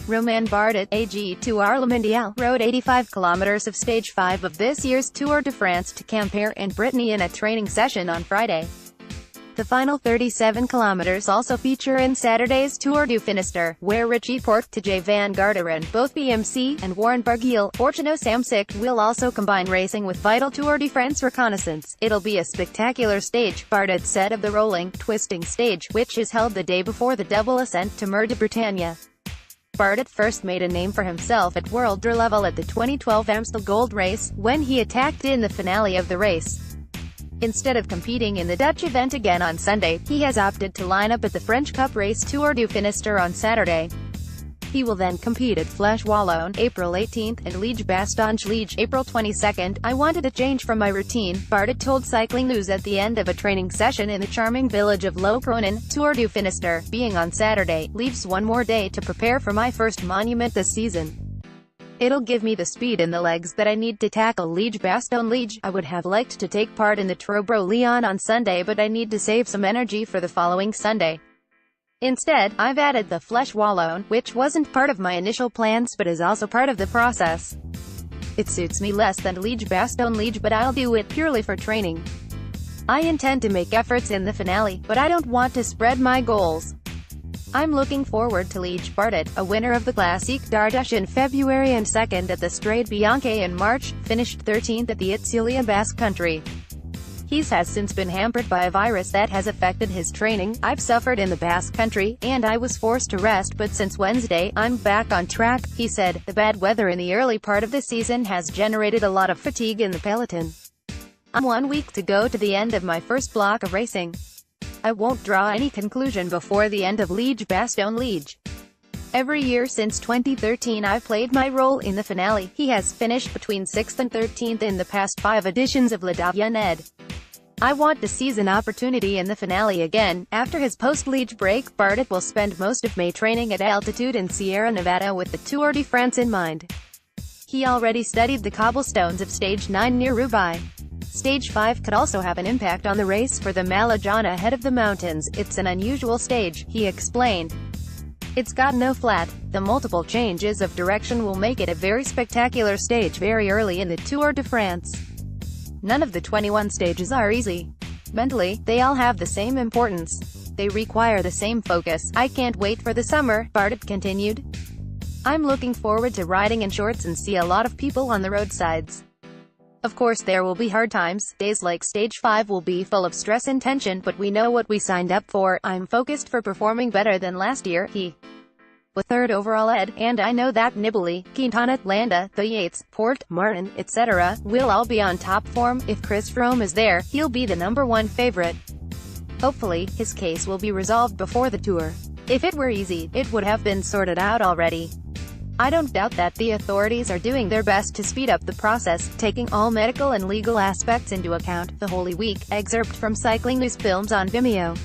Romain Bardet, AG2R La Mondiale, rode 85 kilometers of Stage 5 of this year's Tour de France to Quimper and Brittany in a training session on Friday. The final 37 kilometers also feature in Saturday's Tour du Finistère, where Richie Porte, Tejay van Garderen, both BMC, and Warren Barguil, Fortuneo-Samsic, will also combine racing with vital Tour de France reconnaissance. It'll be a spectacular stage, Bardet said of the rolling, twisting stage, which is held the day before the double ascent to Mûr-de-Bretagne. Bardet first made a name for himself at world tour level at the 2012 Amstel Gold Race, when he attacked in the finale of the race. Instead of competing in the Dutch event again on Sunday, he has opted to line up at the French Cup race Tour du Finistère on Saturday. He will then compete at Flèche Wallonne, April 18th, and Liège-Bastogne-Liège, April 22nd. I wanted a change from my routine, Bardet told Cycling News at the end of a training session in the charming village of Lochronen. Tour du Finistère, being on Saturday, leaves one more day to prepare for my first monument this season. It'll give me the speed in the legs that I need to tackle Liège-Bastogne-Liège. I would have liked to take part in the Trobro-Lyon on Sunday, but I need to save some energy for the following Sunday. Instead, I've added the Flèche Wallonne, which wasn't part of my initial plans but is also part of the process. It suits me less than Liège-Bastogne-Liège, but I'll do it purely for training. I intend to make efforts in the finale, but I don't want to spread my goals. I'm looking forward to Liège. Bardet, a winner of the Classique d'Ardèche in February and second at the Strade Bianche in March, finished 13th at the Itzulia Basque Country. He has since been hampered by a virus that has affected his training. I've suffered in the Basque Country, and I was forced to rest, but since Wednesday, I'm back on track, he said. The bad weather in the early part of the season has generated a lot of fatigue in the peloton. I'm 1 week to go to the end of my first block of racing. I won't draw any conclusion before the end of Liège-Bastogne-Liège. Every year since 2013 I've played my role in the finale. He has finished between 6th and 13th in the past 5 editions of La Mondiale. I want to seize an opportunity in the finale again. After his post-Liège break, Bardet will spend most of May training at altitude in Sierra Nevada with the Tour de France in mind. He already studied the cobblestones of Stage 9 near Roubaix. Stage 5 could also have an impact on the race for the Malajon ahead of the mountains. It's an unusual stage, he explained. It's got no flat. The multiple changes of direction will make it a very spectacular stage very early in the Tour de France. None of the 21 stages are easy. Mentally, they all have the same importance. They require the same focus. I can't wait for the summer, Bardet continued. I'm looking forward to riding in shorts and see a lot of people on the roadsides. Of course there will be hard times. Days like Stage 5 will be full of stress and tension, but we know what we signed up for. I'm focused for performing better than last year, he was third overall and I know that Nibali, Quintana, Landa, the Yates, Porte, Martin, etc. will all be on top form. If Chris Froome is there, he'll be the #1 favorite. Hopefully, his case will be resolved before the tour. If it were easy, it would have been sorted out already. I don't doubt that the authorities are doing their best to speed up the process, taking all medical and legal aspects into account. The Holy Week. Excerpt from Cycling News Films on Vimeo.